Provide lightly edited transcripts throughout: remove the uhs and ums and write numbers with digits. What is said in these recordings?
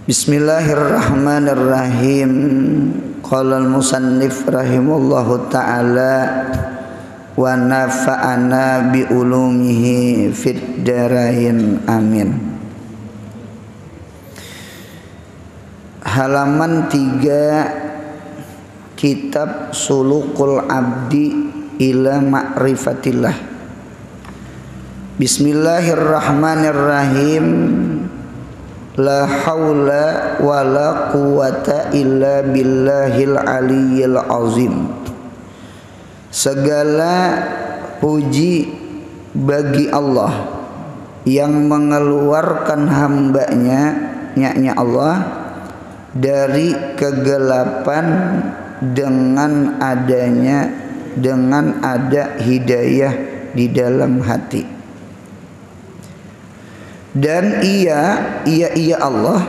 Bismillahirrahmanirrahim. Qala al-musannif rahimallahu ta'ala wa nafa'ana bi ulumihi fid darain amin. Halaman 3 kitab Sulukul Abdi ila Ma'rifatillah. Bismillahirrahmanirrahim. La haula wa la quwata illa billahil aliyyil azim. Segala puji bagi Allah yang mengeluarkan hambanya, nya Allah, dari kegelapan dengan ada hidayah di dalam hati. Dan ia Allah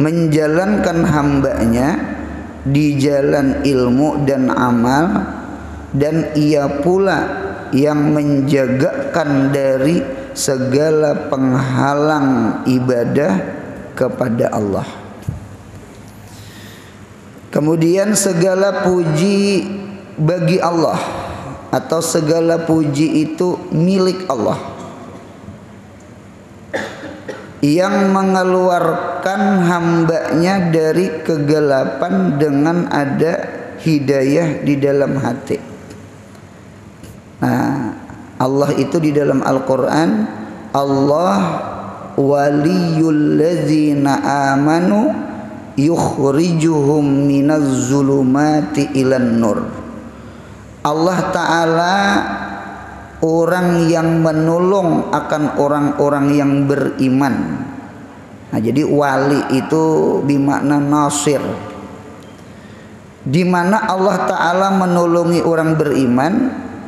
menjalankan hambanya di jalan ilmu dan amal, dan ia pula yang menjagakan dari segala penghalang ibadah kepada Allah. Kemudian segala puji bagi Allah atau segala puji itu milik Allah yang mengeluarkan hambanya dari kegelapan dengan ada hidayah di dalam hati. Nah, Allah itu di dalam Al-Quran, Allah waliyul ladzina amanu yukhrijuhum minaz zulumati ilan nur. Allah Ta'ala orang yang menolong akan orang-orang yang beriman. Nah, jadi wali itu bermakna nasir, di mana Allah Ta'ala menolongi orang beriman.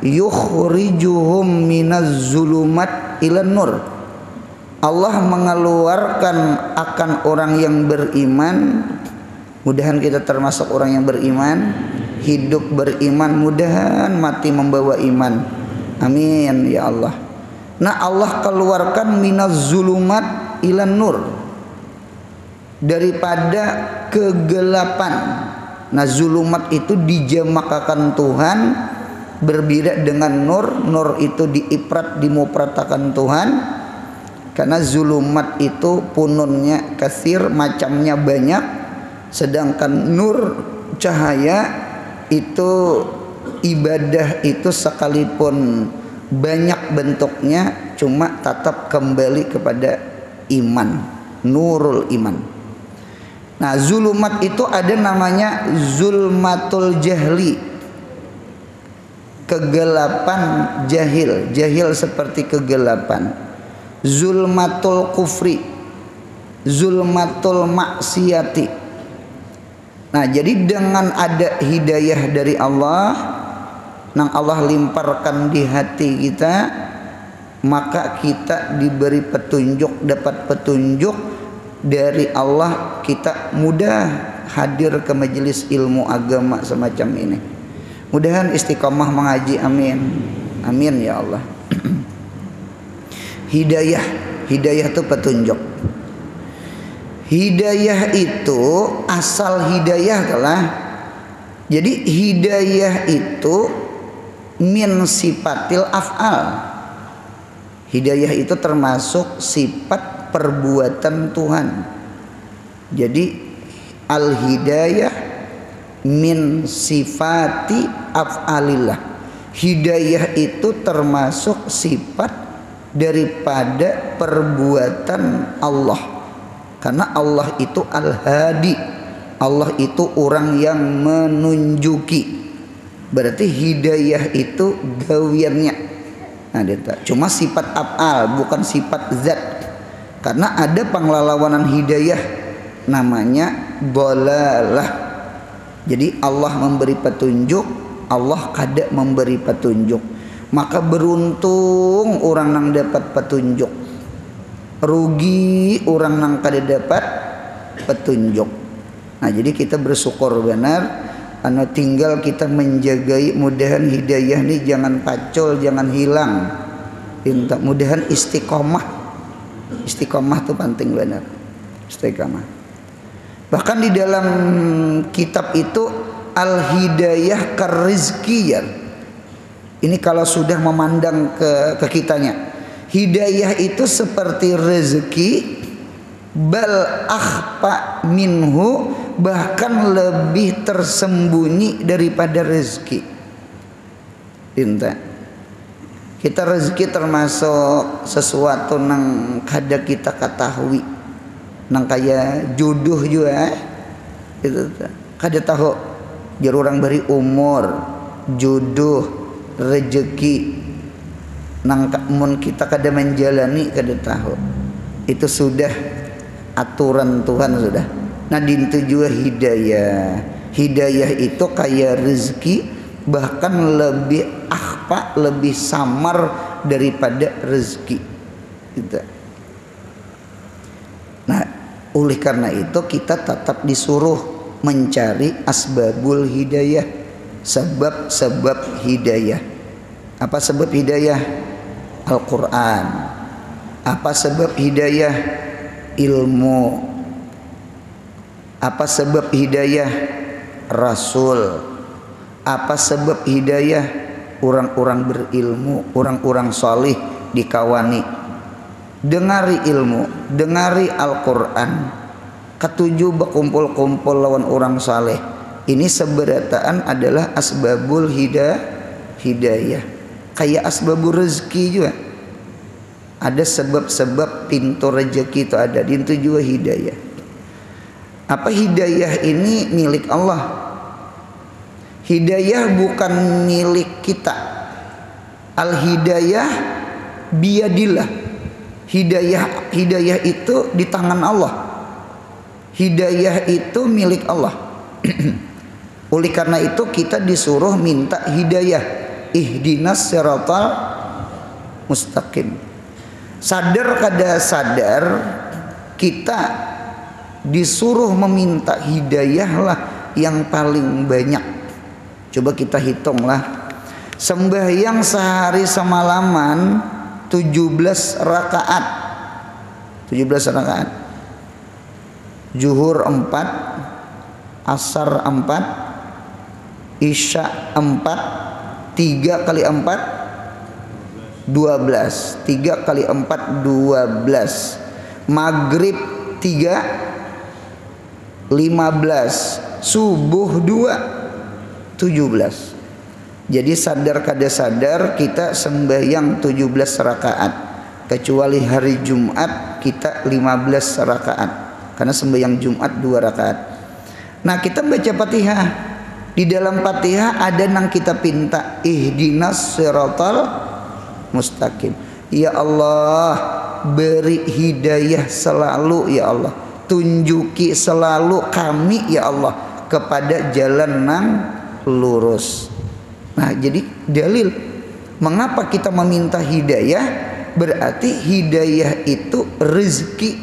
Yukhrijuhum minaz zulumat ilan nur. Allah mengeluarkan akan orang yang beriman. Mudahan kita termasuk orang yang beriman, hidup beriman, mudahan mati membawa iman. Amin ya Allah. Nah, Allah keluarkan minaz zulumat ilan nur, daripada kegelapan. Nah, zulumat itu dijamakakan Tuhan, berbeda dengan nur. Nur itu dimufratakan Tuhan, karena zulumat itu pununnya kasir, macamnya banyak. Sedangkan nur, cahaya itu, ibadah itu sekalipun banyak bentuknya, cuma tetap kembali kepada iman, nurul iman. Nah, zulumat itu ada namanya zulmatul jahli, kegelapan jahil. Jahil seperti kegelapan. Zulmatul kufri, zulmatul maksiati. Nah, jadi dengan ada hidayah dari Allah, nang Allah limparkan di hati kita, maka kita diberi petunjuk, dapat petunjuk dari Allah. Kita mudah hadir ke majelis ilmu agama semacam ini. Mudahan istiqamah mengaji, amin. Amin ya Allah. Hidayah itu petunjuk. Hidayah itu asal hidayah adalah, jadi hidayah itu min sifatil af'al. Hidayah itu termasuk sifat perbuatan Tuhan. Jadi al hidayah min sifati af'alillah. Hidayah itu termasuk sifat daripada perbuatan Allah. Karena Allah itu al-hadi, Allah itu orang yang menunjuki. Berarti hidayah itu gawiannya. Nah, cuma sifat af'al, bukan sifat zat. Karena ada penglalawanan hidayah namanya dhalalah. Jadi Allah memberi petunjuk, Allah kada memberi petunjuk. Maka beruntung orang yang dapat petunjuk, rugi orang yang kada dapat petunjuk. Nah, jadi kita bersyukur benar. Tinggal kita menjagai, mudahan hidayah ini jangan pacul, jangan hilang. Mudahan istiqomah. Istiqomah itu penting benar. Istiqomah. Bahkan di dalam kitab itu al-hidayah karizkiyah. Ini kalau sudah memandang ke kitanya. Hidayah itu seperti rezeki, bal akhfa minhu, bahkan lebih tersembunyi daripada rezeki. Tinta. Kita rezeki termasuk sesuatu nang kada kita ketahui, nang kaya jodoh juga, itu kada tahu. Jar orang beri umur, jodoh, rezeki, nang mun kita kada menjalani kada tahu. Itu sudah aturan Tuhan sudah. Nah dintu juga hidayah. Hidayah itu kaya rezeki, bahkan lebih akhfa, lebih samar daripada rezeki. Gitu. Nah, oleh karena itu kita tetap disuruh mencari asbabul hidayah, sebab-sebab hidayah. Apa sebab hidayah? Al-Quran. Apa sebab hidayah? Ilmu. Apa sebab hidayah? Rasul. Apa sebab hidayah? Orang-orang berilmu, orang-orang salih dikawani. Dengari ilmu, dengari Al-Quran. Ketujuh berkumpul-kumpul lawan orang saleh. Ini seberataan adalah asbabul hidayah. Kayak asbabul rezeki juga. Ada sebab-sebab pintu rezeki itu ada. Itu juga hidayah. Apa hidayah ini milik Allah? Hidayah bukan milik kita. Al-hidayah biyadillah. Hidayah itu di tangan Allah. Hidayah itu milik Allah. Oleh karena itu kita disuruh minta hidayah. Ihdinas siratal mustaqim. Sadar kada sadar kita disuruh meminta hidayah lah yang paling banyak. Coba kita hitunglah. Sembahyang sehari semalaman 17 rakaat. 17 rakaat. Zuhur 4, asar 4, isya 4, 3 kali 4 12, 3 kali 4 12, maghrib 3 15, subuh 2 17. Jadi sadar kada sadar kita sembahyang 17 rakaat. Kecuali hari Jumat kita 15 rakaat. Karena sembahyang Jumat 2 rakaat. Nah kita baca Fatihah. Di dalam Fatihah ada nang kita pinta ihdinas siratal mustaqim. Ya Allah, beri hidayah selalu ya Allah. Tunjuki selalu kami ya Allah kepada jalan nang lurus. Nah jadi dalil mengapa kita meminta hidayah, berarti hidayah itu rezeki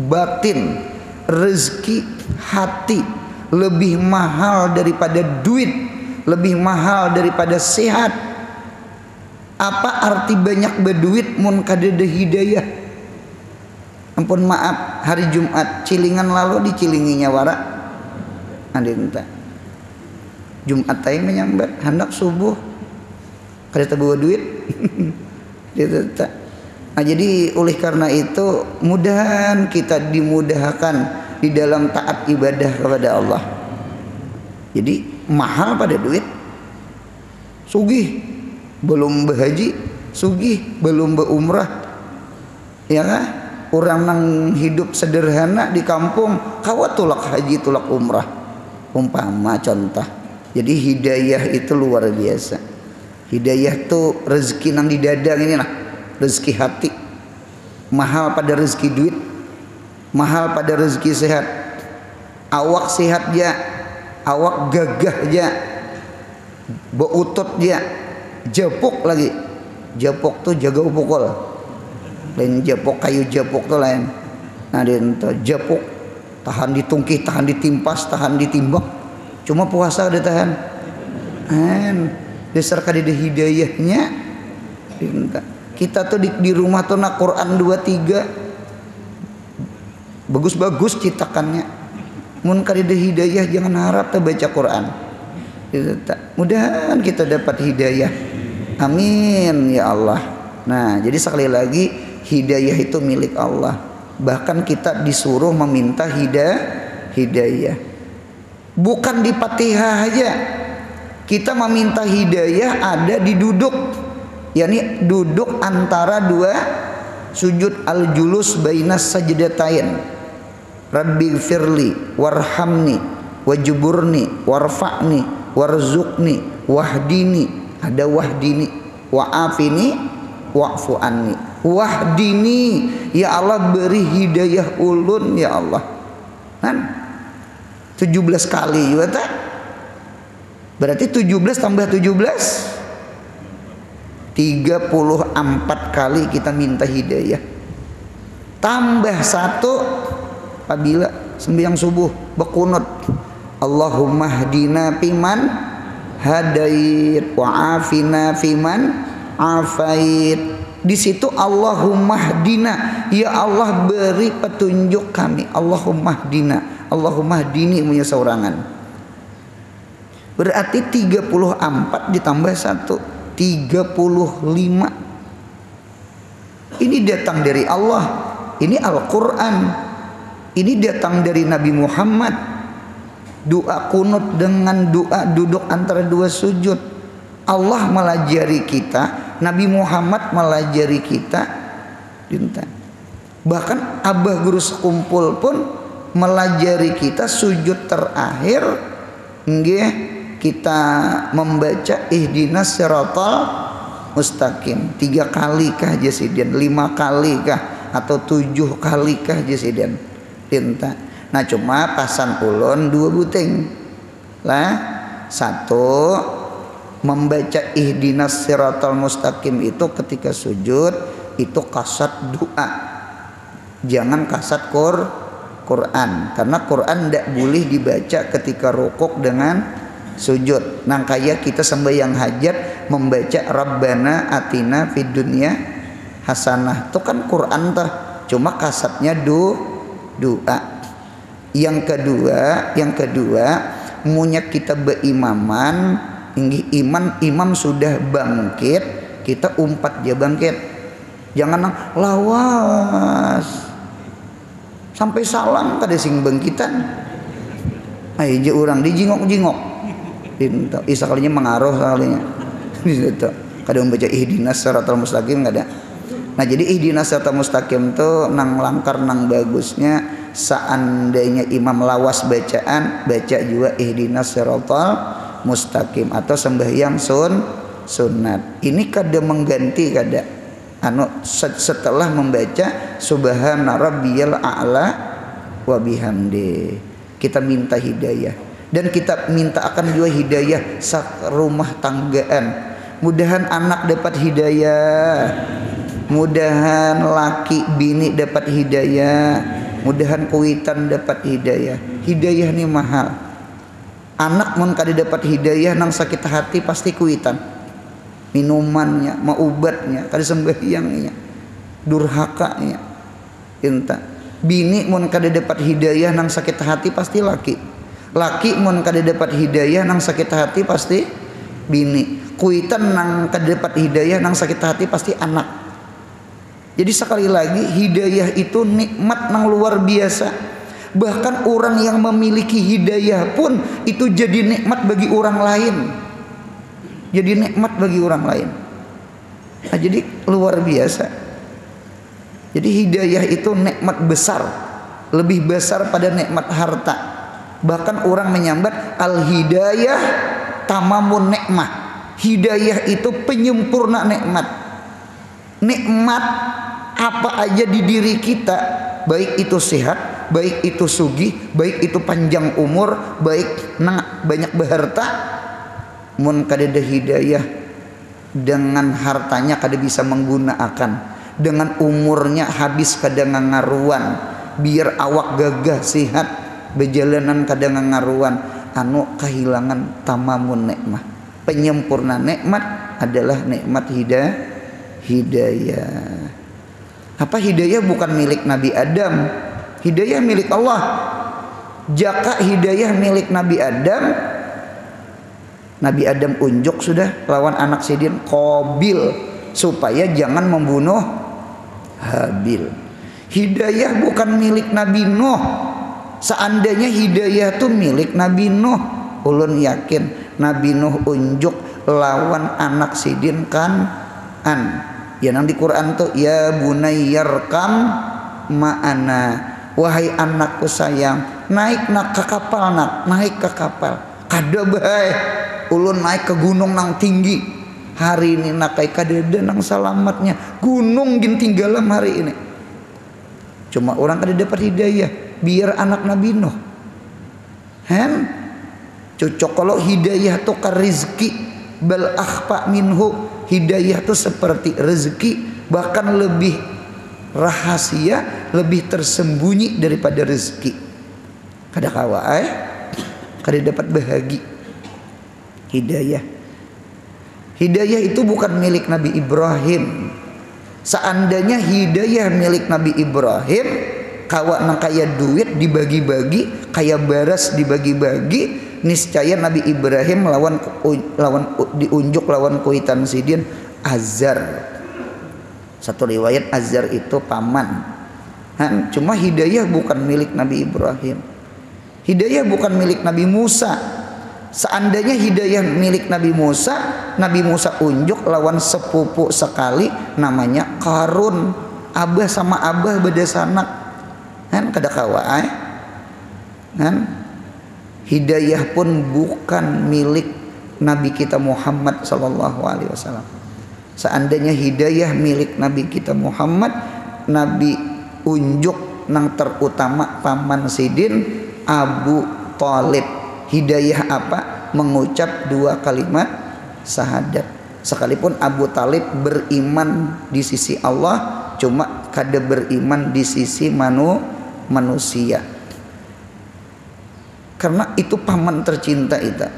batin, rezeki hati, lebih mahal daripada duit, lebih mahal daripada sehat. Apa arti banyak berduit mun kadada hidayah? Ampun maaf, hari Jumat cilingan lalu dicilinginya wara adinta. Jumat tayang menyambat hendak subuh kada bawa duit. Nah, jadi oleh karena itu mudahan kita dimudahkan di dalam taat ibadah kepada Allah. Jadi mahal pada duit. Sugih belum berhaji, sugih belum berumrah. Ya kan? Orang nang hidup sederhana di kampung kawa tulak haji tulak umrah. Umpama contoh. Jadi hidayah itu luar biasa. Hidayah tuh rezeki nang di dadang ini lah, rezeki hati. Mahal pada rezeki duit, mahal pada rezeki sehat. Awak sehat ya, awak gagah ya, beutut ya, jepuk lagi. Jepuk tuh jaga pukul. Lain jepuk kayu jepuk tuh lain. Nah dia jepuk tahan ditungkih, tahan ditimpas, tahan ditimbang. Cuma puasa udah tahan. Dasar kadida hidayahnya. Kita tuh di rumah tuh nak Quran 2-3 bagus-bagus citakannya. mun kadida hidayah jangan harap teu baca Quran. Mudahan kita dapat hidayah. Amin ya Allah. Nah, jadi sekali lagi hidayah itu milik Allah. Bahkan kita disuruh meminta hidayah. Bukan di Fatihah aja. Kita meminta hidayah ada di duduk. yakni duduk antara dua sujud al-julus bainas sajdatain. Rabbi firli warhamni wajburni warfa'ni warzuqni wahdini, ada wahdini, wa'afini wa'fu anni. Wahdini, ya Allah beri hidayah ulun ya Allah. Kan 17 kali juga tak? Berarti 17 tambah 17 34 kali kita minta hidayah. Tambah satu apabila sembahyang subuh berkunut, Allahumma hdina fiman hadait wa afina fiman afait. Di situ Allahumma hdina, ya Allah beri petunjuk kami. Allahumma hdina, Allahumma hdini punya saurangan. Berarti 34 ditambah 1 35. Ini datang dari Allah. Ini Al-Quran. Ini datang dari Nabi Muhammad. Doa kunut dengan doa duduk antara dua sujud. Allah melajari kita, Nabi Muhammad melajari kita. Bahkan Abah Guru Sekumpul pun melajari kita sujud terakhir nggih kita membaca ihdinas siratal mustaqim 3 kali kah jasiden, 5 kali kah atau 7 kali kah jasiden tinta. Nah cuma pasan ulun 2 buting lah. 1 membaca ihdinas siratal mustaqim itu ketika sujud itu kasat doa, jangan kasat Quran, karena Quran tidak boleh dibaca ketika rukuk dengan sujud. Nang kaya kita sembahyang hajat membaca Rabbana atina fid dunya hasanah, itu kan Quran tuh, cuma kasatnya doa. Yang kedua munya kita berimaman inggih imam sudah bangkit, kita umpat dia bangkit, jangan lawas sampai salam kada sing bangkitan. Aja orang dijingok-jingok isa kalinya mengaruh sekalinya gitu. Kadang membaca ihdinas siratal mustaqim enggak ada. Nah jadi ihdinas siratal mustaqim tuh nang langkar nang bagusnya seandainya imam lawas bacaan, baca juga ihdinas siratal mustaqim atau sembahyang sunat. Ini kada mengganti kada setelah membaca subhana rabbiyal a'la wa bihamdi. Kita minta hidayah. Dan kita minta akan juga hidayah rumah tanggaan. Mudahan anak dapat hidayah, mudahan laki bini dapat hidayah, mudahan kuitan dapat hidayah. Hidayah ini mahal. Anak mun kada dapat hidayah nang sakit hati pasti kuitan. Minumannya, maubatnya, kada sembahyangnya, durhakanya. Inta. Bini mun kada dapat hidayah nang sakit hati pasti laki. Laki mun kada dapat hidayah nang sakit hati pasti bini. Kuitan nang kada dapat hidayah nang sakit hati pasti anak. Jadi sekali lagi hidayah itu nikmat nang luar biasa. Bahkan orang yang memiliki hidayah pun itu jadi nikmat bagi orang lain. Jadi nikmat bagi orang lain. Nah, jadi luar biasa. Jadi hidayah itu nikmat besar, lebih besar pada nikmat harta. Bahkan orang menyambat al-hidayah tamamun nikmah. Hidayah itu penyempurna nikmat. Nikmat apa aja di diri kita, baik itu sehat, baik itu sugih, baik itu panjang umur, baik banyak berharta, mun kadada hidayah dengan hartanya kada bisa menggunakan, dengan umurnya habis kada ngaruan, biar awak gagah sehat berjalanan kadang ngaruan anu kehilangan tamamun nikmah. Penyempurna nikmat adalah nikmat hidayah. Apa hidayah bukan milik Nabi Adam, hidayah milik Allah. Jaka hidayah milik Nabi Adam. Nabi Adam unjuk sudah lawan anak sidin Qabil supaya jangan membunuh Habil. Hidayah bukan milik Nabi Nuh. Seandainya hidayah itu milik Nabi Nuh, ulun yakin Nabi Nuh unjuk lawan anak sidin Kan'an. Ya nang di Quran tuh ya bunayyarkam ma'ana, wahai anakku sayang, naik nak ke kapal, naik ke kapal. Kada bae ulun naik ke gunung nang tinggi. Hari ini nak kai kadeda nang salamatnya gunung gin tinggalam hari ini. Cuma orang kada dapat hidayah biar anak Nabi Nuh. Cocok kalau hidayah tuh ka rizki bal akhfa minhu. Hidayah tuh seperti rezeki, bahkan lebih rahasia, lebih tersembunyi daripada rezeki. Kada kawa kada dapat bahagi. Hidayah itu bukan milik Nabi Ibrahim. Seandainya hidayah milik Nabi Ibrahim, kawa nang kaya duit dibagi-bagi, kaya baras dibagi-bagi, niscaya Nabi Ibrahim lawan diunjuk lawan kuitan sidin Azar. Satu riwayat Azar itu paman. Cuma hidayah bukan milik Nabi Ibrahim. Hidayah bukan milik Nabi Musa. Seandainya hidayah milik Nabi Musa unjuk lawan sepupu sekali namanya Qarun. Abah sama abah beda sanak. Kada kawa hidayah pun bukan milik Nabi kita Muhammad sallallahu alaihi wasallam. Seandainya hidayah milik Nabi kita Muhammad, Nabi unjuk nang terutama paman sidin Abu Thalib. Hidayah apa? Mengucap 2 kalimat syahadat. Sekalipun Abu Thalib beriman di sisi Allah, cuma kada beriman di sisi manusia. Karena itu paman tercinta itu.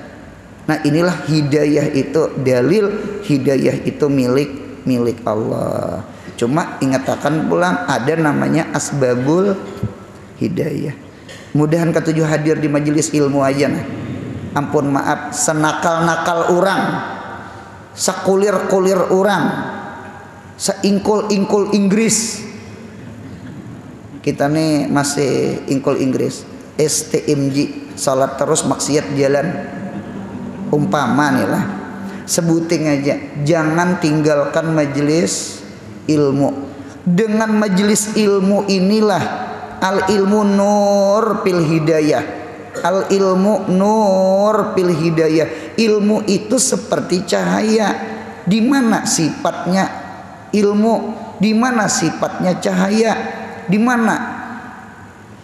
Nah inilah hidayah itu, dalil hidayah itu milik Allah. Cuma ingatakan pulang ada namanya asbabul hidayah. Mudahan ketujuh hadir di majelis ilmu aja nah. Ampun maaf senakal-nakal orang, sekulir-kulir orang, seingkul-ingkul Inggris. Kita nih masih ingkul Inggris. STMJ, salat terus maksiat jalan. Umpama nih lah, sebuting aja, jangan tinggalkan majelis ilmu. Dengan majelis ilmu inilah al ilmu nur fil hidayah. Al ilmu nur fil hidayah. Ilmu itu seperti cahaya. Di mana sifatnya ilmu? Di mana sifatnya cahaya? Di mana?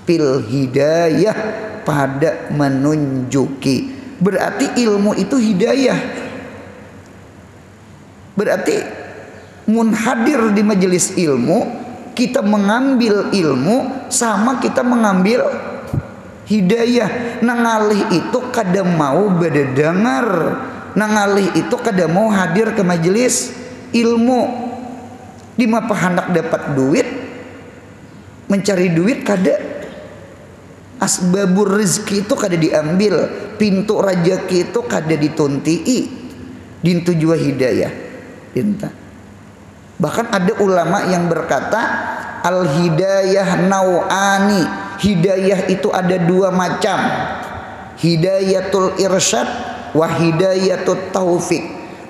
Fil hidayah, pada menunjuki. Berarti ilmu itu hidayah. Berarti munhadir di majelis ilmu, kita mengambil ilmu sama kita mengambil hidayah. Nangalih itu kada mau bededengar, nangalih itu kada mau hadir ke majelis ilmu. Di mapa hendak dapat duit, mencari duit kada. Asbabur rezeki itu kada diambil, pintu rajaki itu kada dituntii. Dintu jua hidayah. Dinta. Bahkan ada ulama yang berkata al hidayah nau'ani. Hidayah itu ada 2 macam. Hidayatul irsyad wa hidayatul taufik.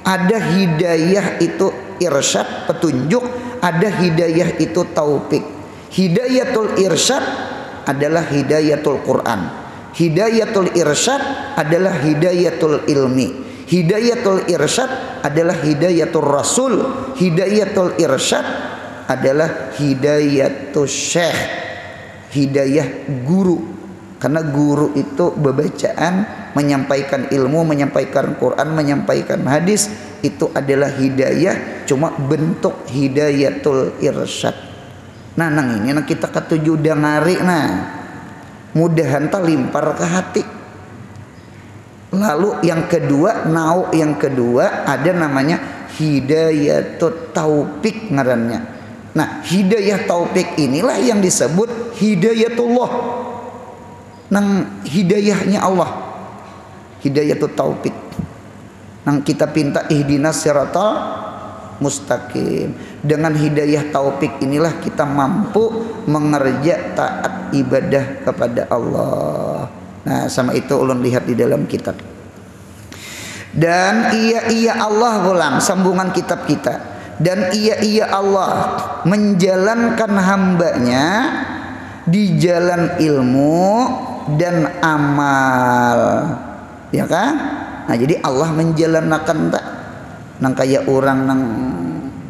Ada hidayah itu irsyad, petunjuk, ada hidayah itu taufik. Hidayatul irsyad adalah hidayatul Quran. Hidayatul irsyad adalah hidayatul ilmi. Hidayatul irsyad adalah hidayatul rasul. Hidayatul irsyad adalah hidayatul syekh, hidayah guru. Karena guru itu bebacaan, menyampaikan ilmu, menyampaikan Quran, menyampaikan hadis, itu adalah hidayah, cuma bentuk hidayatul irsyad. Nah nang ini nang kita ketujuh dengari, nah mudahan limpar ke hati. Lalu yang kedua, yang kedua ada namanya hidayatut taufik ngarannya. Nah hidayah taufik inilah yang disebut hidayatullah. nang hidayahnya Allah, hidayatut taufik. Nang kita pinta ihdinas siratal mustaqim. Dengan hidayah taufik inilah kita mampu mengerja taat ibadah kepada Allah. Nah, sama itu ulun lihat di dalam kitab. Dan iya Allah ulang sambungan kitab kita. Dan iya Allah menjalankan hambanya di jalan ilmu dan amal, ya kan? Nah, jadi Allah menjalankan tak nang kaya orang nang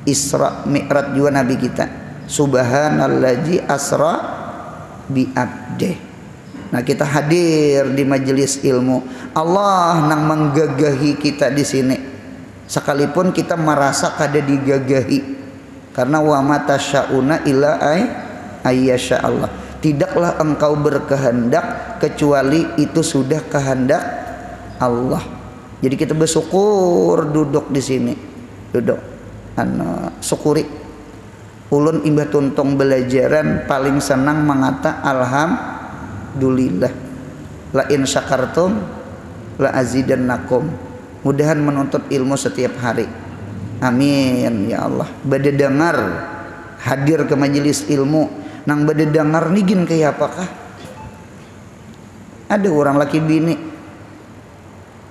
Isra Mi'raj juga Nabi kita, subhanallazi asra bi abdih. Nah, kita hadir di majelis ilmu, Allah nang menggagahi kita di sini, sekalipun kita merasa kada digagahi, karena wa mata syauna illa ayyasha Allah. Tidaklah engkau berkehendak kecuali itu sudah kehendak Allah. Jadi kita bersyukur duduk di sini, duduk syukuri. Ulun imbah tuntong belajaran paling senang mengata alhamdulillah. La in syakartum la azidannakum. Mudahan menuntut ilmu setiap hari. Amin ya Allah. Bade dengar hadir ke majelis ilmu, nang bade dengar nigin kayak apakah? Ada orang laki bini,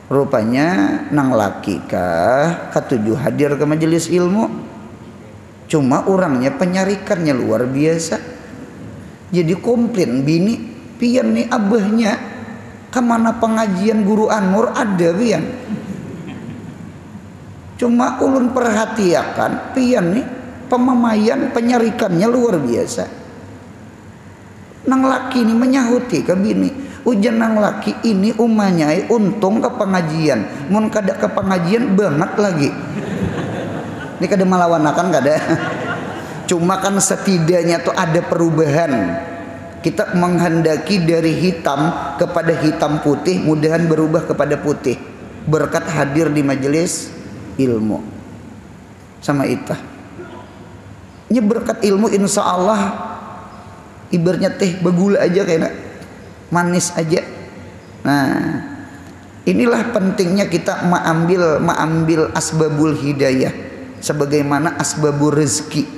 rupanya nang laki kah ketujuh hadir ke majelis ilmu, cuma orangnya penyarikannya luar biasa. Jadi komplain bini, pian nih abahnya kemana pengajian guru Anwar ada pian. Cuma ulun perhatikan pian nih pemamayan penyarikannya luar biasa. Nang laki ini menyahuti ke bini, ujian nang laki ini umanya untung ke pengajian, mun kada ke pengajian banget lagi. Ini kada melawanakan kada. Cuma kan setidaknya tuh ada perubahan. Kita menghendaki dari hitam kepada hitam putih, mudahan berubah kepada putih berkat hadir di majelis ilmu. Sama itah. Ini berkat ilmu insya Allah ibaratnya teh bagula aja kayaknya, manis aja. Nah, inilah pentingnya kita mengambil asbabul hidayah sebagaimana asbabul rezeki.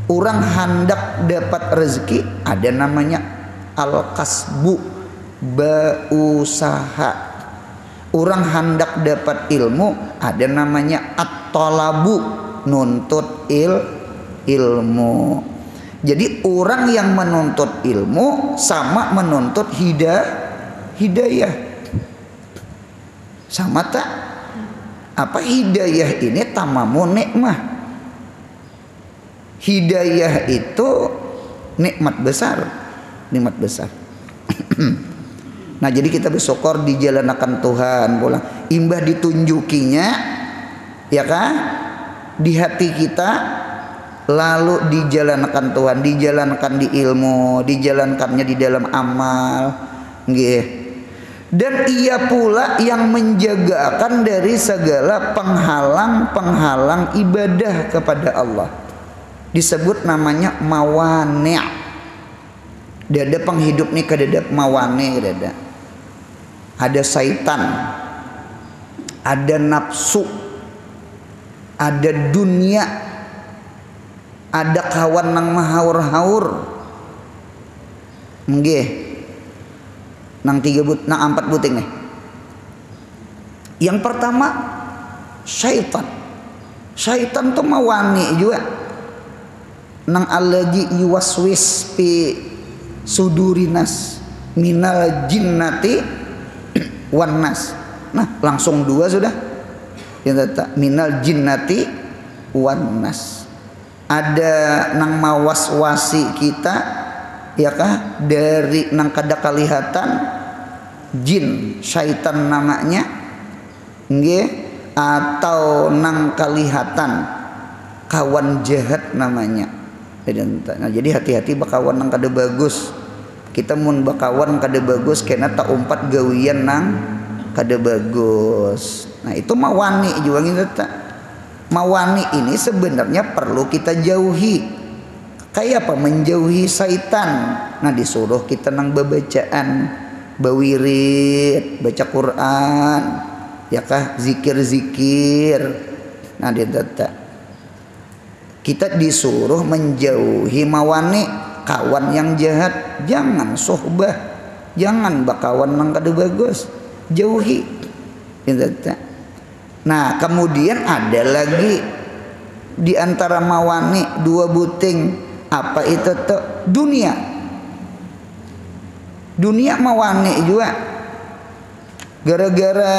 Orang hendak dapat rezeki ada namanya al-kasbu, berusaha. Orang hendak dapat ilmu ada namanya at-talabu, nuntut ilmu. Jadi orang yang menuntut ilmu sama menuntut hidayah. Sama tak? Apa hidayah ini tamamu nikmah. Hidayah itu nikmat besar, nikmat besar. Nah, jadi kita bersyukur dijalankan Tuhan pulang. Imbah ditunjukinya, ya kan? Di hati kita, lalu dijalankan Tuhan, dijalankan di ilmu, dijalankannya di dalam amal, nggih. Dan ia pula yang menjagakan dari segala penghalang-penghalang ibadah kepada Allah. Disebut namanya mawani'. Dada penghidup nih kadada mawani' dada. Ada syaitan, ada nafsu, ada dunia, ada kawan nang mahaur-haur, nggih, nang 4 buting nih. Yang pertama syaitan. Syaitan tuh mawani juga. Nang alladzi yuwaswis fi sudurinas minal jinnati wan nas. Nah, langsung dua sudah. Yang minal jinnati wan nas. Ada nang mawas-wasi kita, ya kah, dari nang kada kelihatan jin, syaitan namanya, nggih, atau nang kelihatan kawan jahat namanya. Nah, jadi hati-hati bakawan nang kada bagus. Kita mun bakawan kada bagus kena tak umpat gawian nang kada bagus. Nah, itu mawani juga gitu tak. Mawani ini sebenarnya perlu kita jauhi. Kayak apa? Menjauhi syaitan. Nah disuruh kita nang bebacaan, bawirid, baca Quran, ya kah, zikir-zikir. Nah ditata. Kita disuruh menjauhi mawani, kawan yang jahat, jangan sohbah, jangan bakawan nang kada bagus, jauhi. Ditata. Nah kemudian ada lagi di antara mawani dua buting. Apa itu tuh? Dunia mawani juga, gara-gara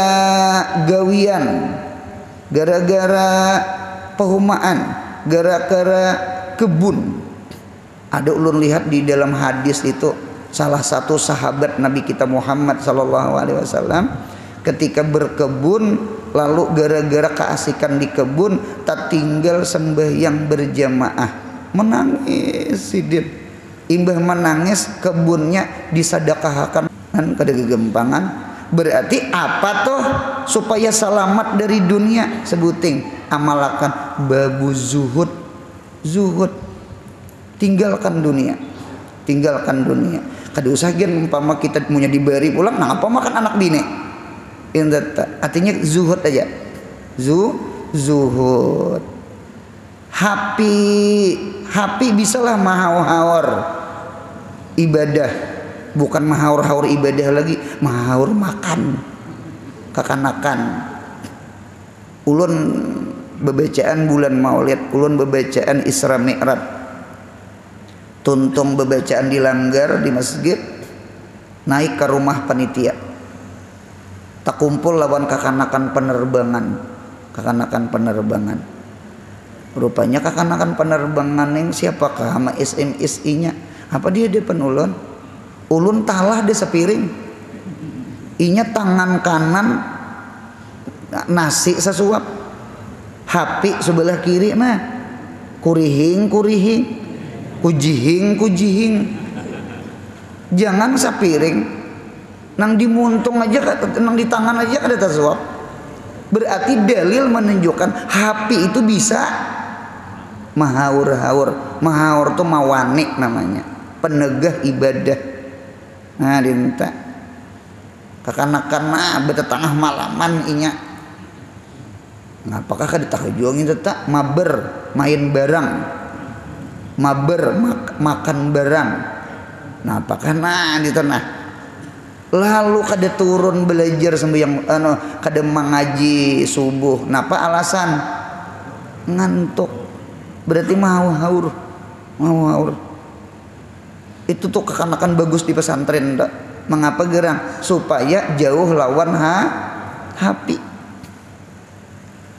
gawian, gara-gara pehumaan, gara-gara kebun. Ada ulun lihat di dalam hadis itu, salah satu sahabat Nabi kita Muhammad sallallahu alaihi wasallam ketika berkebun, lalu gara-gara keasikan di kebun tak tinggal sembahyang berjamaah, menangis sidin. Imbah menangis, kebunnya disadakahkan kan kada gegempangan. Berarti apa tuh supaya selamat dari dunia? Sebuting amalakan babu zuhud. Tinggalkan dunia. Kada usah gen umpama kita punya diberi pulang, nah apa makan anak bini. Artinya zuhud aja. Zuhud. Hapi bisalah mahaur ibadah, bukan mahaur ibadah lagi, mahaur makan kakanakan. Ulun bebacaan bulan Maulid, ulun bebacaan Isra Mi'raj, tuntung bebacaan di langgar di masjid, naik ke rumah panitia, tak kumpul lawan kakanakan penerbangan. Rupanya kakanakan penerbangan yang siapakah sama SMSI-nya? Apa dia depan ulun? Ulun talah dia sepiring. Inya tangan kanan nasi sesuap. HP sebelah kiri mah kurihing. Kujihing. Jangan sepiring. Nang dimuntung aja, nang di tangan aja kada tersuap. Berarti dalil menunjukkan HP itu bisa mahaur tuh mawani namanya, penegah ibadah. Nah dinta kakana-kana beta tengah malaman inya, apakah kada tahajung itu tak maber main barang, makan barang. Nah apakah nah di tanah lalu kada turun belajar sembahyang kada mengaji subuh. Napa alasan? Ngantuk. Berarti mahaur. Itu tuh kekanakan bagus di pesantren dak. Mengapa gerang? Supaya jauh lawan HP.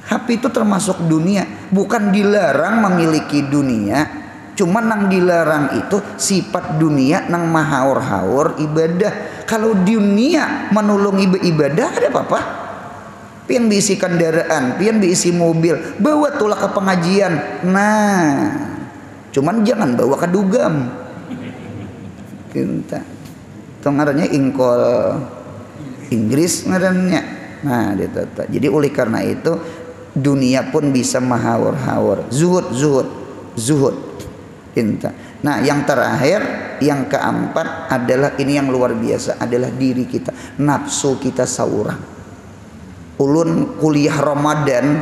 HP itu termasuk dunia, bukan dilarang memiliki dunia, cuman nang dilarang itu sifat dunia nang mahaur ibadah. Kalau dunia menolong ibadah ada apa-apa? Pian diisi kendaraan, pian diisi mobil, bawa tulah ke pengajian. Nah, cuman jangan bawa ke dugam. Kita, itu ngarannya ingkol Inggris ngarannya. Nah, jadi oleh karena itu dunia pun bisa mahaur. Zuhud. Kita. Nah, yang terakhir, yang keempat adalah ini yang luar biasa, adalah diri kita, nafsu kita saurang. Ulun kuliah Ramadan,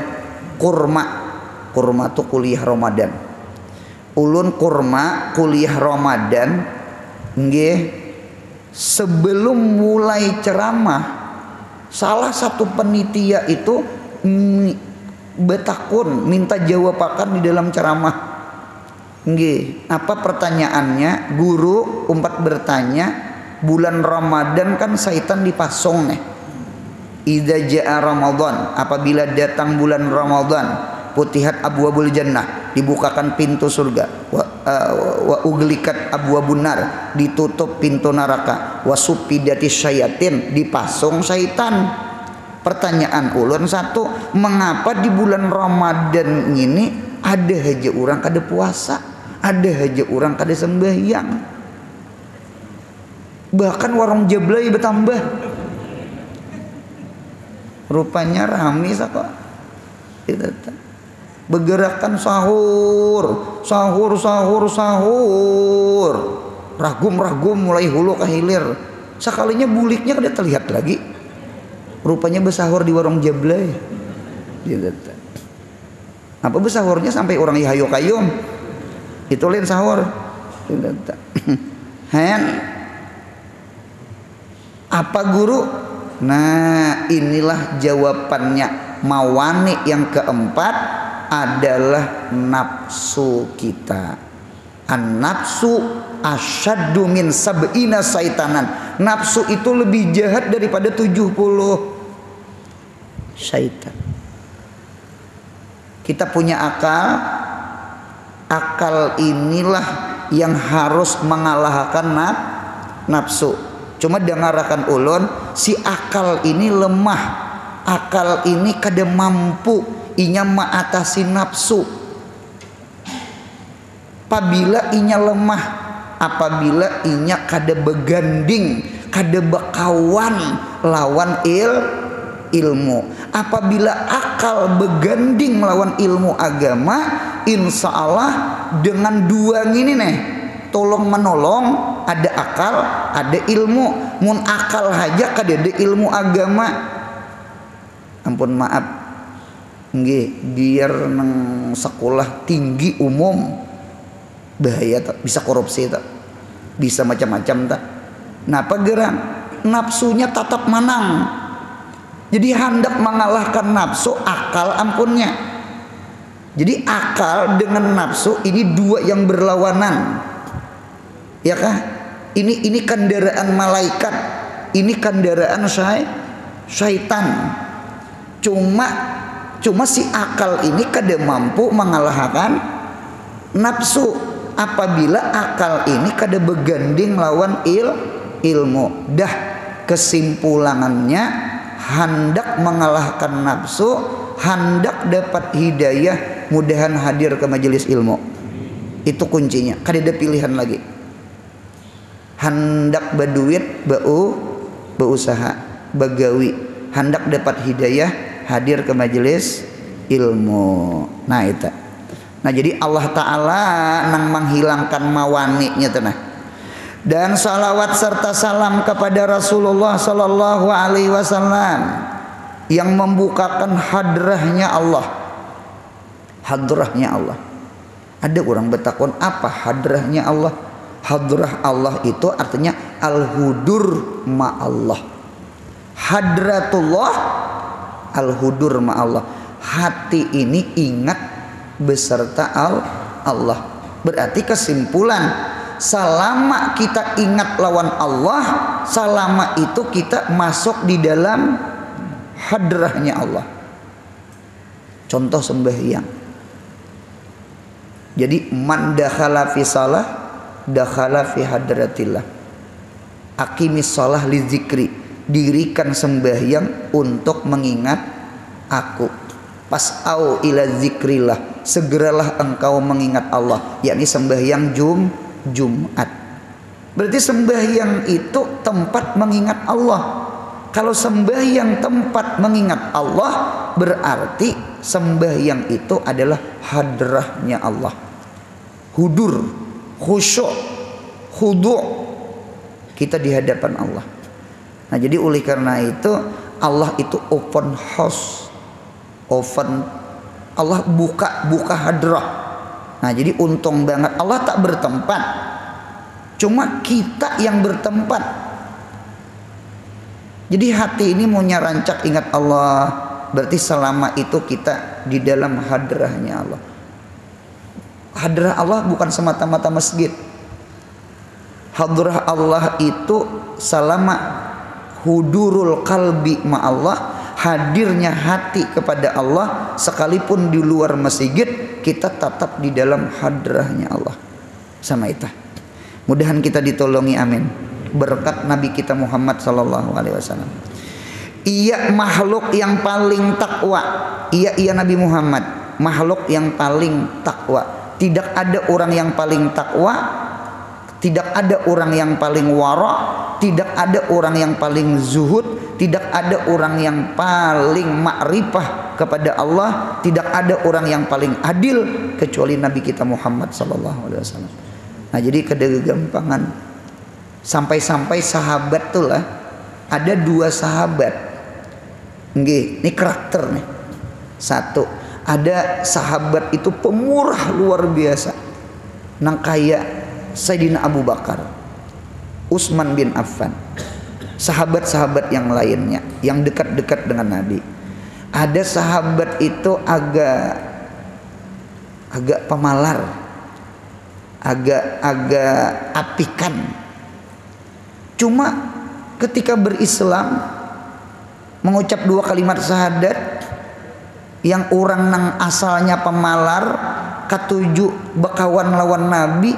kurma tuh kuliah Ramadan. Ulun kuliah Ramadan, nggih, sebelum mulai ceramah, salah satu penitia itu betakun minta jawabakan di dalam ceramah. Nggih, apa pertanyaannya? Guru umpat bertanya, bulan Ramadan kan syaitan dipasong nih. Idza jaa Ramadan, apabila datang bulan Ramadan, putihat abwabul jannah, dibukakan pintu surga, wa uglikat abwabun nar, ditutup pintu neraka, wa suppidatis syayatin, dipasong syaitan. Pertanyaan ulun satu, mengapa di bulan Ramadan ini ada aja orang kada puasa, ada aja orang kada sembahyang, bahkan warung jablay bertambah. Rupanya rame sako. Begerakan sahur, sahur, sahur, sahur. Ragum-ragum mulai hulu ke hilir. Sekalinya buliknya kada terlihat lagi. Rupanya besahur di warung Jablay. Apa besahurnya sampai orang hayo kayum. Itu lain sahur. Hen. Apa guru? Nah, inilah jawabannya. Mawani yang keempat adalah nafsu kita. An-nafsu asyaddu min sab'ina saitanan. Nafsu itu lebih jahat daripada 70 syaitan. Kita punya akal. Akal inilah yang harus mengalahkan nafsu. Cuma dengarkan ulun, si akal ini lemah. Akal ini kada mampu inya mengatasi nafsu. Apabila inya lemah, apabila inya kada beganding, kada bekawan lawan ilmu. Apabila akal beganding lawan ilmu agama, insya Allah dengan dua ini nih, tolong menolong, ada akal, ada ilmu. Mun akal aja kada ada ilmu agama. Ampun maaf, nggih, biar nang sekolah tinggi umum bahaya tak, bisa korupsi tak, bisa macam-macam tak. Napa gerang? Nafsunya tetap menang. Jadi hendak mengalahkan nafsu, akal ampunnya. Jadi akal dengan nafsu ini dua yang berlawanan. Ya kah? Ini kendaraan malaikat, ini kendaraan syaitan. Cuma si akal ini kada mampu mengalahkan nafsu. Apabila akal ini kada beganding lawan ilmu. Dah kesimpulannya hendak mengalahkan nafsu, hendak dapat hidayah, mudahan hadir ke majelis ilmu. Itu kuncinya. Kada ada pilihan lagi. Hendak berduit, berusaha, begawi, hendak dapat hidayah, hadir ke majelis ilmu. Nah itu. Nah jadi Allah Ta'ala nang menghilangkan mawaninya tenah. Dan salawat serta salam kepada Rasulullah Sallallahu Alaihi Wasallam yang membukakan hadrahnya Allah. Hadrahnya Allah. Ada orang bertakon, apa hadrahnya Allah? Hadrah Allah itu artinya al-hudur ma'allah. Hadratullah, al-hudur ma'allah. Hati ini ingat beserta Allah. Berarti kesimpulan, selama kita ingat lawan Allah, selama itu kita masuk di dalam hadrahnya Allah. Contoh sembahyang. Jadi man dakhala fi salah, dakhala fi hadratillah. Aqimis shalah li zikri. Dirikan sembahyang untuk mengingat aku. Pas'au ila zikrillah. Segeralah engkau mengingat Allah, yakni sembahyang Jumat. Berarti sembahyang itu tempat mengingat Allah. Kalau sembahyang tempat mengingat Allah, berarti sembahyang itu adalah hadrahnya Allah. Hudur, khusyuk, khudu', kita di hadapan Allah. Nah jadi oleh karena itu Allah itu open house, Allah buka hadrah. Nah jadi untung banget Allah tak bertempat, cuma kita yang bertempat. Jadi hati ini mau nyarancak ingat Allah, berarti selama itu kita di dalam hadrahnya Allah. Hadrah Allah bukan semata-mata masjid. Hadrah Allah itu selama hudurul qalbi ma'allah, hadirnya hati kepada Allah, sekalipun di luar masjid kita tetap di dalam hadrahnya Allah. Sama itu. Mudahan kita ditolongi, amin. Berkat Nabi kita Muhammad sallallahu alaihi wasallam. Ia makhluk yang paling takwa. Ia Nabi Muhammad, makhluk yang paling takwa. Tidak ada orang yang paling takwa, tidak ada orang yang paling wara', tidak ada orang yang paling zuhud, tidak ada orang yang paling ma'rifah kepada Allah, tidak ada orang yang paling adil kecuali Nabi kita Muhammad sallallahu alaihi wasallam. Nah, jadi kedegampangan sampai-sampai sahabat tuh lah, ada 2 sahabat. Nggih, ini karakter nih. 1, ada sahabat itu pemurah luar biasa. Nang kaya Sayyidina Abu Bakar, Utsman bin Affan, sahabat-sahabat yang lainnya yang dekat-dekat dengan Nabi. Ada sahabat itu agak pemalar, agak apikan. Cuma ketika berislam, mengucap 2 kalimat syahadat, yang orang nang asalnya pemalar, katuju bakawan lawan Nabi,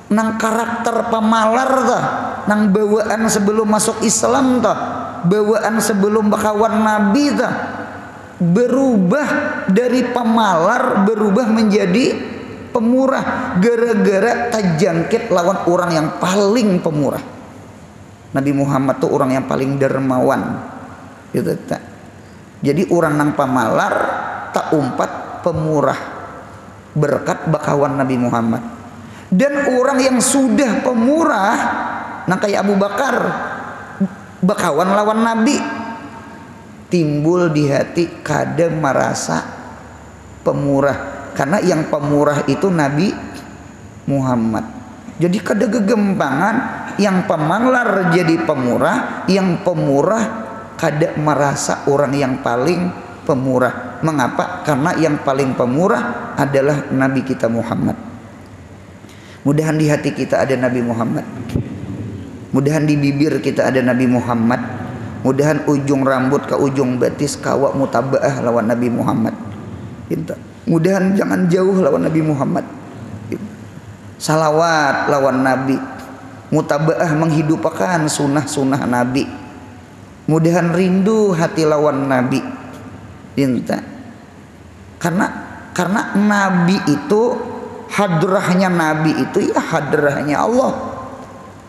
nang karakter pemalar tah, nang bawaan sebelum masuk Islam tah, bawaan sebelum bakawan Nabi tah, berubah dari pemalar berubah menjadi pemurah gara-gara tajangkit lawan orang yang paling pemurah. Nabi Muhammad tuh orang yang paling dermawan, gitu tak. Jadi orang nang pamalar tak umpat pemurah berkat bakawan Nabi Muhammad. Dan orang yang sudah pemurah, nang kayak Abu Bakar, bakawan lawan Nabi, timbul di hati kada merasa pemurah, karena yang pemurah itu Nabi Muhammad. Jadi kada gegempangan, yang pemalar jadi pemurah, yang pemurah kada merasa orang yang paling pemurah. Mengapa? Karena yang paling pemurah adalah Nabi kita Muhammad. Mudahan di hati kita ada Nabi Muhammad, mudahan di bibir kita ada Nabi Muhammad, mudahan ujung rambut ke ujung batis kawa mutabaah lawan Nabi Muhammad. Mudahan jangan jauh lawan Nabi Muhammad, salawat lawan Nabi, mutabaah menghidupkan sunnah-sunnah Nabi. Mudahan rindu hati lawan Nabi. Karena Nabi itu, hadrahnya Nabi itu ya hadrahnya Allah.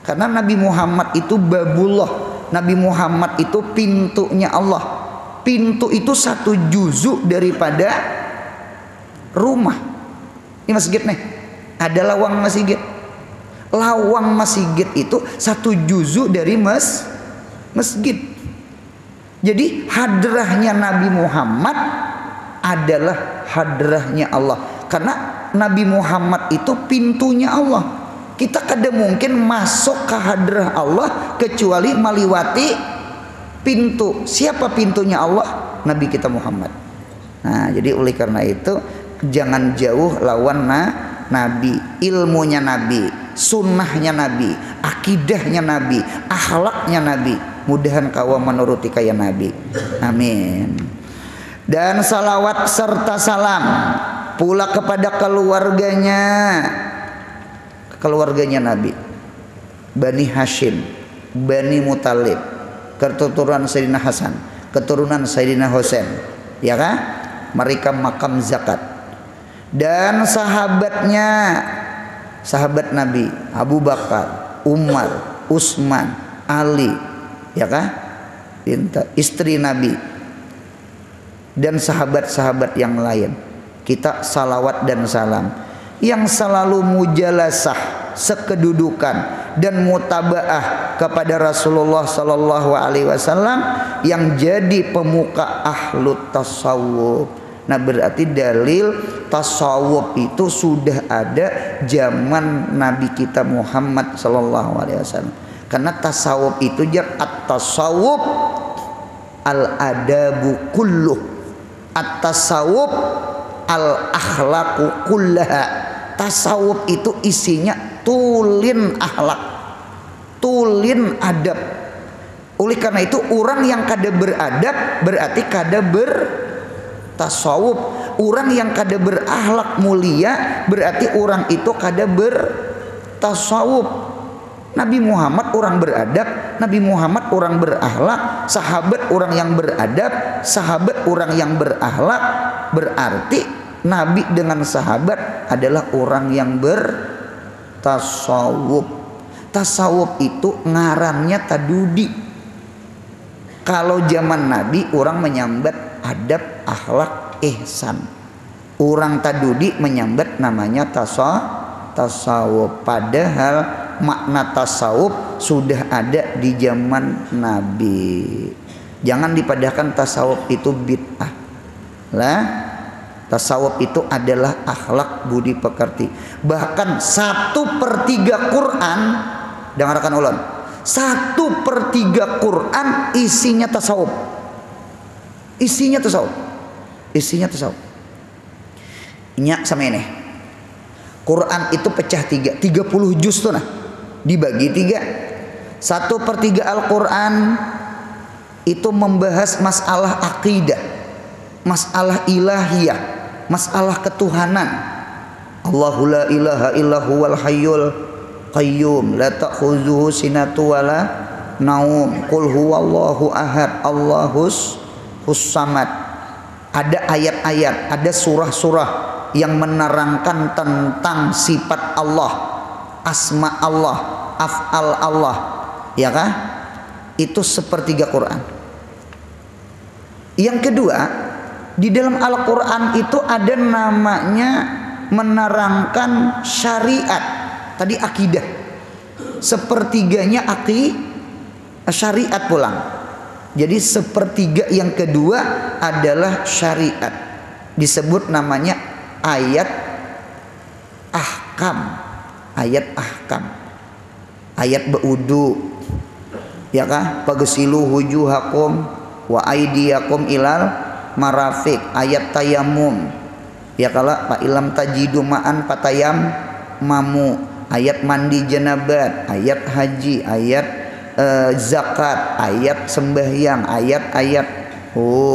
Karena Nabi Muhammad itu babullah, Nabi Muhammad itu pintunya Allah. Pintu itu 1 juzuk daripada rumah. Ini masjid nih, ada lawang masjid. Lawang masjid itu 1 juzuk dari masjid. Jadi hadrahnya Nabi Muhammad adalah hadrahnya Allah. Karena Nabi Muhammad itu pintunya Allah. Kita kada mungkin masuk ke hadrah Allah kecuali meliwati pintu. Siapa pintunya Allah? Nabi kita Muhammad. Nah, jadi oleh karena itu jangan jauh lawan Nabi, ilmunya Nabi, sunnahnya Nabi, akidahnya Nabi, akhlaknya Nabi. Mudahan kawa menuruti kaya Nabi. Amin. Dan salawat serta salam pula kepada keluarganya Nabi, Bani Hashim, Bani Muthalib, keturunan Sayyidina Hasan, keturunan Sayyidina Husain, ya kan? Mereka makam zakat. Dan sahabatnya, sahabat Nabi, Abu Bakar, Umar, Utsman, Ali, ya kan? Istri Nabi dan sahabat-sahabat yang lain. Kita salawat dan salam yang selalu mujalasah, sekedudukan dan mutabaah kepada Rasulullah sallallahu alaihi wasallam yang jadi pemuka ahlut tasawuf. Nah, berarti dalil tasawuf itu sudah ada zaman Nabi kita Muhammad sallallahu alaihi wasallam. Karena tasawuf itu at-tasawuf al-adabu kulluh, at-tasawuf al-akhlaqu kullaha. Tasawuf itu isinya tulin akhlak, tulin adab. Oleh karena itu orang yang kada beradab berarti kada bertasawuf. Orang yang kada berakhlak mulia berarti orang itu kada bertasawuf. Nabi Muhammad orang beradab, Nabi Muhammad orang berakhlak, sahabat orang yang beradab, sahabat orang yang berakhlak. Berarti Nabi dengan sahabat adalah orang yang bertasawuf. Tasawuf itu ngarannya tadudi. Kalau zaman Nabi orang menyambat adab, akhlak, ihsan. Orang tadudi menyambat namanya tasawuf. Padahal makna tasawuf sudah ada di zaman Nabi. Jangan dipadahkan tasawuf itu bid'ah. Lah, tasawuf itu adalah akhlak budi pekerti. Bahkan 1/3 Quran, dengarkan ulun, 1/3 Quran isinya tasawuf. Isinya tasawuf. Nyak sama ini. Quran itu pecah 3, 30 juz tuh nah. Dibagi 3. 1/3 Al-Quran itu membahas masalah akidah, masalah ilahiyah, masalah ketuhanan. Allahu la ilaha illahu wal hayyul qayyum la ta'khudhuhu sinatu wala naum qul huwallahu ahad Allahus samad. Ada ayat-ayat, ada surah-surah yang menerangkan tentang sifat Allah, asma Allah, af'al Allah, ya kah? Itu 1/3 Quran. Yang kedua, di dalam Al-Quran itu ada namanya menerangkan syariat. Tadi akidah, 1/3-nya syariat pulang. Jadi 1/3 yang kedua adalah syariat. Disebut namanya ayat ahkam. Ayat baudu, ya kah? Pagsilu wujuhakum wa aydiyakum ilal marafiq. Ayat tayamum, ya kala fa ilam tajidu ma'an patayam mamu. Ayat mandi janabat, ayat haji, ayat zakat, ayat sembahyang, ayat-ayat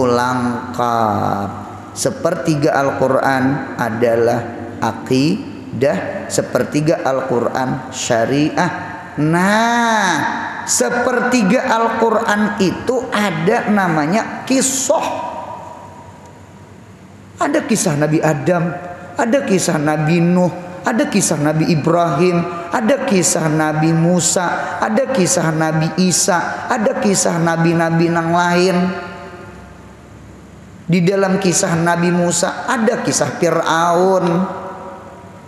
lengkap. 1/3 Al-Quran adalah akidah, 1/3 Al-Quran syariah. Nah, 1/3 Al-Quran itu ada namanya kisah. Ada kisah Nabi Adam, ada kisah Nabi Nuh, ada kisah Nabi Ibrahim, ada kisah Nabi Musa, ada kisah Nabi Isa, ada kisah nabi-nabi yang lain. Di dalam kisah Nabi Musa ada kisah Fir'aun.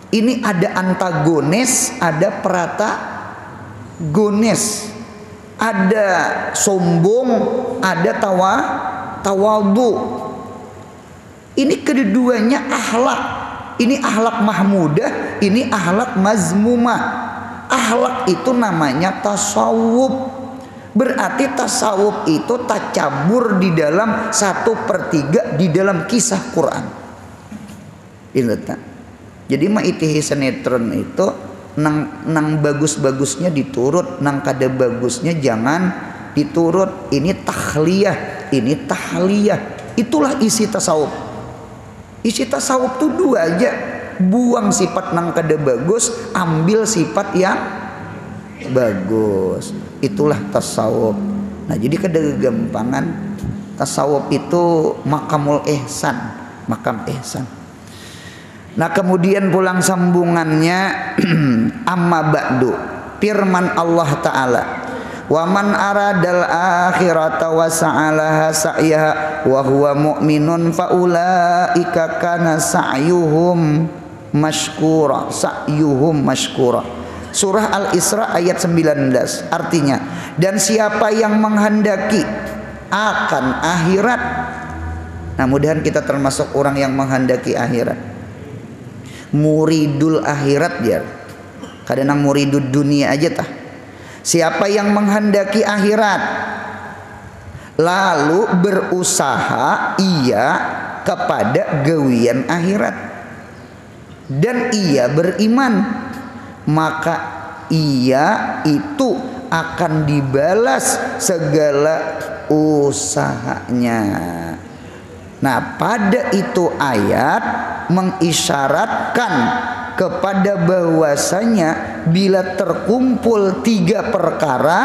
Ini ada antagonis, ada protagonis, ada sombong, ada tawadhu. Ini keduanya akhlak. Ini akhlak mahmudah, ini akhlak mazmumah. Akhlak itu namanya tasawuf. Berarti tasawuf itu tacabur di dalam 1/3 di dalam kisah Quran. Jadi mah itihi sinetron itu nang bagus-bagusnya diturut, nang kada bagusnya jangan diturut. Ini tahliyah, ini tahliyah. Itulah isi tasawuf. Isi tasawuf tuh 2 aja. Buang sifat nang kada bagus, ambil sifat yang bagus. Itulah tasawuf. Nah, jadi kada gampangan tasawuf itu makamul ihsan, makam ihsan. Nah, kemudian pulang sambungannya amma ba'du, firman Allah Ta'ala, wa man aradal akhirata wa sa'alaha sa'yaha wa huwa mu'minun fa ulaika kana sa'yuhum mashkura. Surah Al-Isra ayat 19. Artinya, dan siapa yang menghendaki akan akhirat. Nah, mudahan kita termasuk orang yang menghendaki akhirat. Muridul akhirat ya. Kadang muridul dunia aja tah. Siapa yang menghendaki akhirat lalu berusaha ia kepada gawian akhirat dan ia beriman, maka ia itu akan dibalas segala usahanya. Nah, pada itu ayat mengisyaratkan kepada bahwasanya bila terkumpul 3 perkara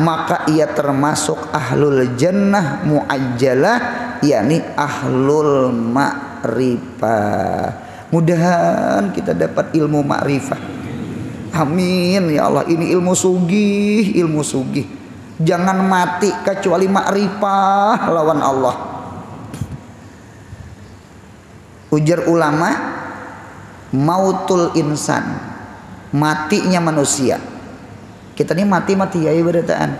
maka ia termasuk ahlul jannah muajjalah, yakni ahlul ma'rifah. Mudahan kita dapat ilmu ma'rifah. Amin ya Allah. Ini ilmu sugih, ilmu sugih. Jangan mati kecuali ma'rifah lawan Allah. Ujar ulama, mautul insan, matinya manusia. Kita ini mati-mati ya berataan.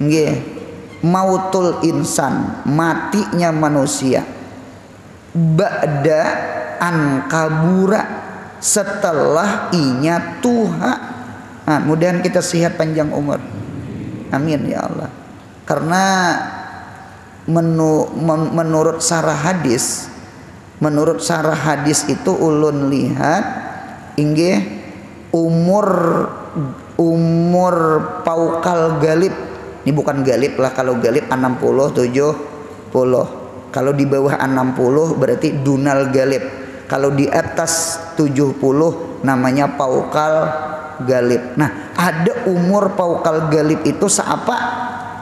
Nggih. Mautul insan, matinya manusia. Ba'da an kabura, setelah inya tuha. Nah, mudahan kita sehat panjang umur. Amin ya Allah. Karena menurut sarah hadis, itu ulun lihat inggih umur paukal galib. Ini bukan galib lah, kalau galib 60 70. Kalau di bawah 60 berarti dunal galib. Kalau di atas 70 namanya paukal galib. Nah, ada umur paukal galib itu seapa?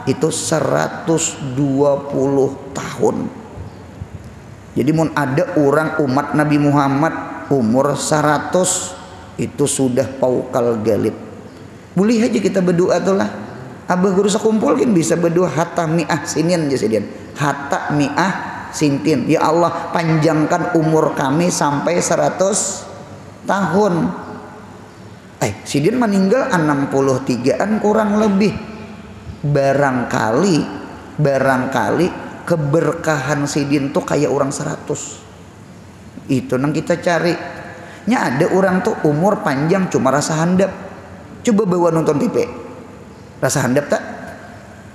Itu 120 tahun. Jadi mun ada orang umat Nabi Muhammad umur 100 itu sudah paukal galib. Boleh aja kita berdoa tuh lah. Abah guru sakumpulkan bisa berdoa hatta mi'ah sinin jasidian. Hatta mi'ah sintin. Ya Allah, panjangkan umur kami sampai 100 tahun. Sidin meninggal 63an kurang lebih. Barangkali keberkahan sidin tuh kayak orang 100. Itu nang kita cari. Nya ada orang tuh umur panjang cuma rasa handap. Coba bawa nonton TV. Rasa handap tak?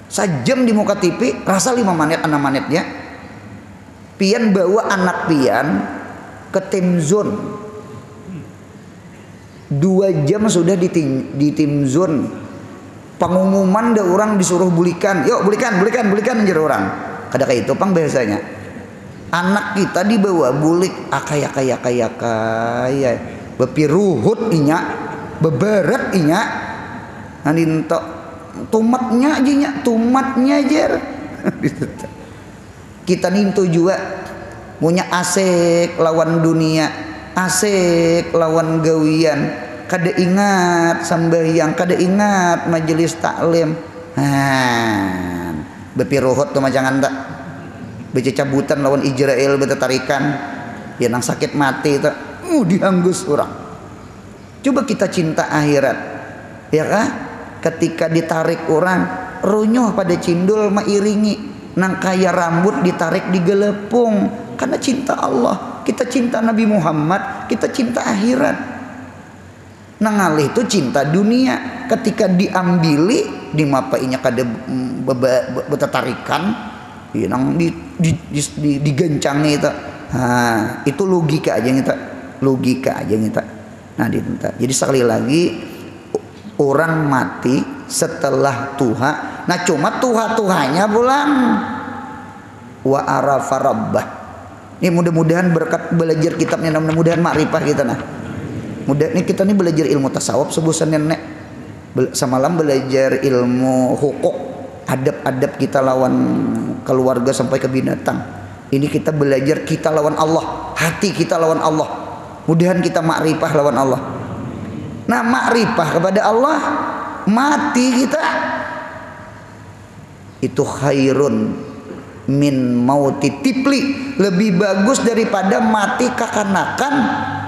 Sajam di muka TV, rasa 5 menit 6 menitnya. Pian bawa anak pian ke tim zone. 2 jam sudah di tim zone. Pengumuman ada orang disuruh bulikan. Yuk bulikan anjir orang. Kada kayak itu pang biasanya. Anak kita dibawa bulik akaya. Bepiruhut inya, beberat inya. Nanti tumatnya aja. Kita nintu juga punya asik lawan dunia, asik lawan gawian. Kada ingat sambayang, kada ingat majelis taklim. Bepiruhut tuh majangan tak. Baca cabutan lawan Israel betetarikan. Ya nang sakit mati tak. Dihanggus orang. Coba kita cinta akhirat. Ya kah? Ketika ditarik orang runyuh pada cindul mairingi, nang kaya rambut ditarik digelepung. Karena cinta Allah, kita cinta Nabi Muhammad, kita cinta akhirat. Nang alih itu cinta dunia. Ketika diambili dimapainya kada betetarikan, ya nang digencangi itu. Itu logika aja kita. Nah, jadi sekali lagi orang mati setelah tuha. Nah cuma tuha-tuhanya pulang wa arafa rabbah. Ini mudah-mudahan berkat belajar kitabnya, mudah-mudahan makrifah kita nah. Ini kita nih belajar ilmu tasawuf sebusan nenek. Semalam belajar ilmu hukuk, adab-adab kita lawan keluarga sampai ke binatang. Ini kita belajar kita lawan Allah, hati kita lawan Allah. Mudahan kita makrifah lawan Allah. Nah makrifah kepada Allah, mati kita itu khairun min mauti tifli, lebih bagus daripada mati kakanakan.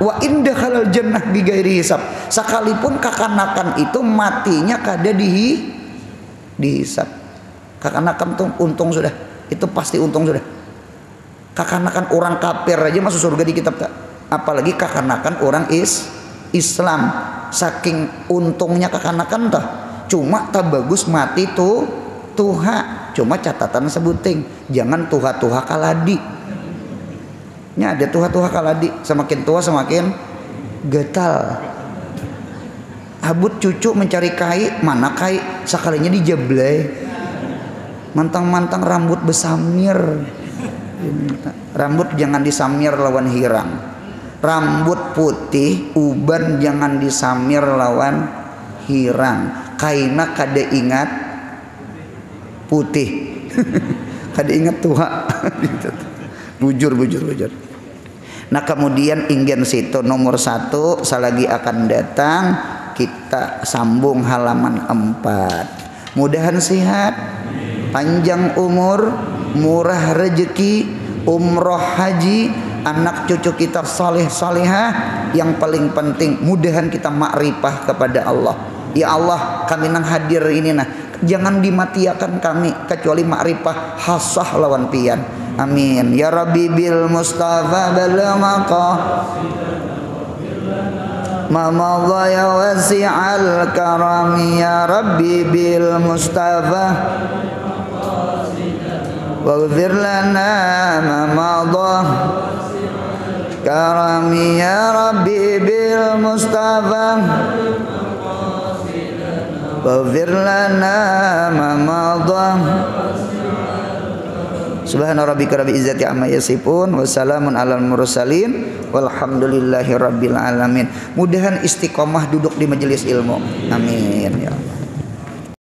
Wa indah halal jannah bighairi hisab, sekalipun kakanakan itu matinya kada dihisab. Kakanakan tuh untung sudah, itu pasti untung sudah. Kakanakan orang kafir aja masuk surga di kitab tak, apalagi kakanakan orang Islam. Saking untungnya kakanakan tah. Cuma tak bagus mati tuh tuha. Cuma catatan sebuting, jangan tuha-tuha kaladi. Nya ada tuha-tuha kaladi, semakin tua semakin getal. Abut cucu mencari kai, mana kai? Sekalinya dijeblay. Mantang-mantang rambut besamir. Rambut jangan disamir lawan hirang. Rambut putih uban jangan disamir lawan hirang. Kaina kada ingat putih. Kada ingat tuha. Bujur. Nah kemudian ingen situ nomor 1 selagi akan datang kita sambung halaman 4. Mudahan sehat, panjang umur, murah rezeki, umroh haji, anak cucu kita saleh salehah, yang paling penting mudahan kita makrifah kepada Allah. Ya Allah, kami nang hadir ini nah, jangan dimatiakan kami kecuali makrifah hasah lawan pian. Amin ya Rabbi bil Mustafa bal maqah Mamadha ya wasi'al karami ya Rabbi bil Mustafa waghfir lana ma madha karami ya Rabbi bil Mustafa waghfir lana ma madha. Subhana rabbika rabbil izzati amma yasifun wa salamun alal mursalin walhamdulillahi rabbil alamin. Mudahan istiqomah duduk di majelis ilmu. Amin.